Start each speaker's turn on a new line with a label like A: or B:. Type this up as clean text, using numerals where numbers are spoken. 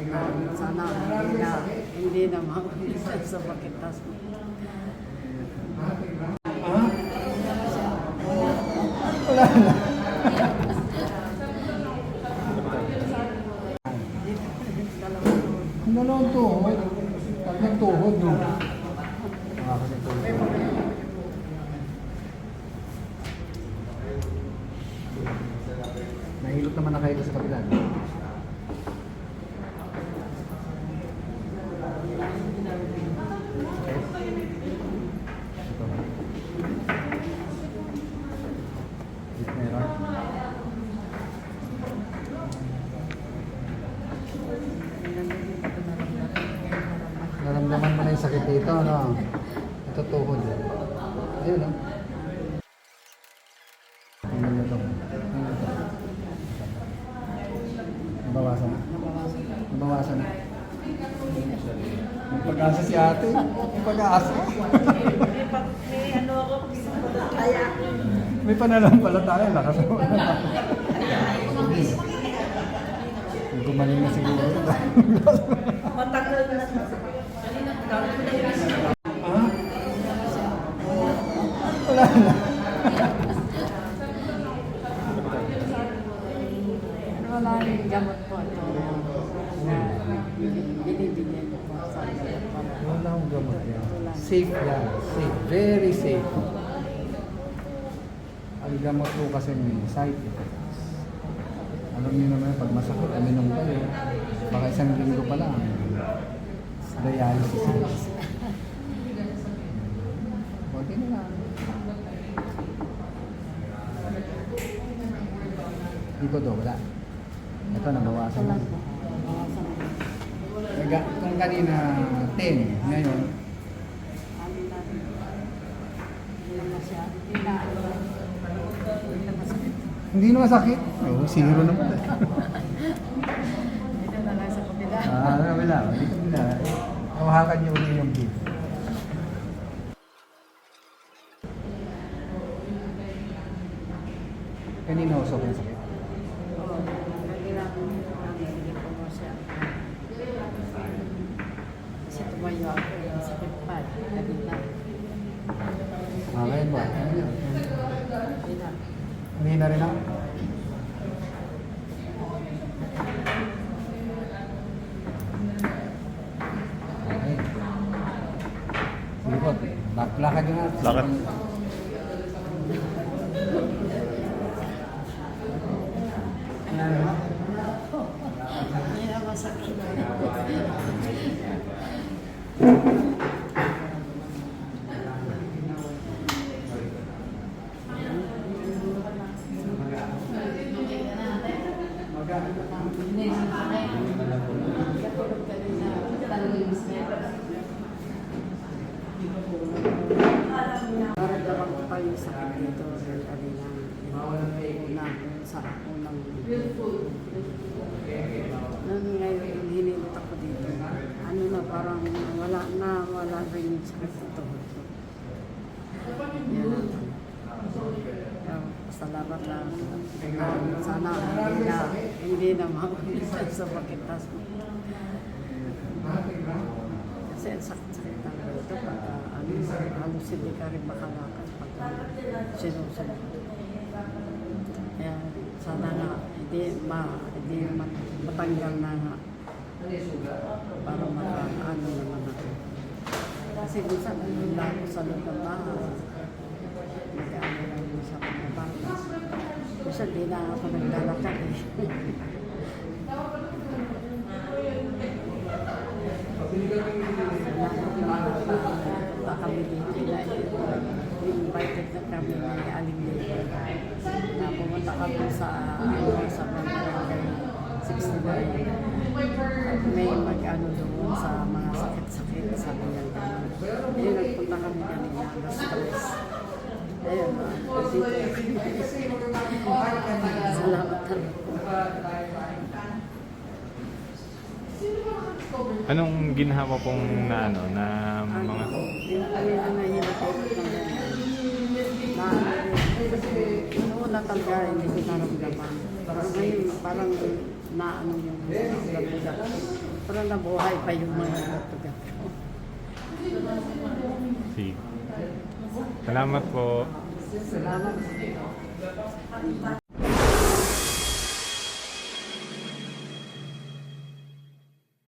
A: Sana hindi na maulit sa pakitas.
B: Wala na. Ang dalawang tuhod. Tatlong tuhod, no? Nahilot naman na kayo sa kabila. Naramdaman mo na yung sakit dito, no? Ito tuhod. Ayun, no? Tingnan nyo ito. Nabawasan na. Nabawasan na. May pag-asa si ate. May pag-asa.
A: May ano ako, kaya.
B: May pananampalataya. Lakas mo. Gumaling na siguro.
A: Matagal na.
B: Wala na.
A: Wala rin gamot po ito na binibigyan ko po sa gamot po.
B: Wala akong gamot yan. Safe yan. Safe. Very safe. Ang gamot po kasi may side effects. Alam niyo naman, pag masakit, aminom kayo. Baka isang linggo pa lang. Dialysis. Konti na lang. Dito do, wala. Ito, nabawasan na. Kung kanina 10, ngayon. Hindi na masakit. Oo, zero naman.
A: Dito na lang sa kabila.
B: Wala. Dito na. Hawakan niyo ulit yung gift. Kanina usok yung sakit.
A: Oo, nagkakailangan ko mo siya. Kasi tumayo ako yung sakit pa. Kanina.
B: Ngayon ba?
A: Kanina.
B: Hindi na rin ako. Okay. Sige po. Lakad nyo nga.
C: Lakad.
A: Hindi na masakit. Naramdaman ko pa yung sakit dito kanina. Sa unang nung ngayon hinilot ako dito. Ano na parang wala rin yung sakit dito. Yan. Salamat lang. Sana hindi na maulit sa pakitas mo. Kasi ang sakit-sakit talaga ito pagka halos hindi ka rin makalakad pagka sinusunod. Kaya sana na hindi matanggal na nga para makaano naman ako. Kasi minsan wala ako sa loob ng bahay. Nag-ano lang yung sa mga bata. Kasi di na ako naglalakad eh. Punta kami dito na invited na kami ni Aling Leo na pumunta kami sa barangay 69. May mag-ano doon sa mga sakit-sakit sa barangay. Ayun, nagpunta kami kanina, alas 3. Ayun, salamat talaga.
C: Anong ginhawa pong na mga...
A: Yung kanina nahihirap ako yung una talaga hindi ko naramdaman. Pero ngayon parang naano yung ugat-ugat. Para nabuhay pa yung mga natugat ko.
C: Sige. Salamat po.
A: Salamat.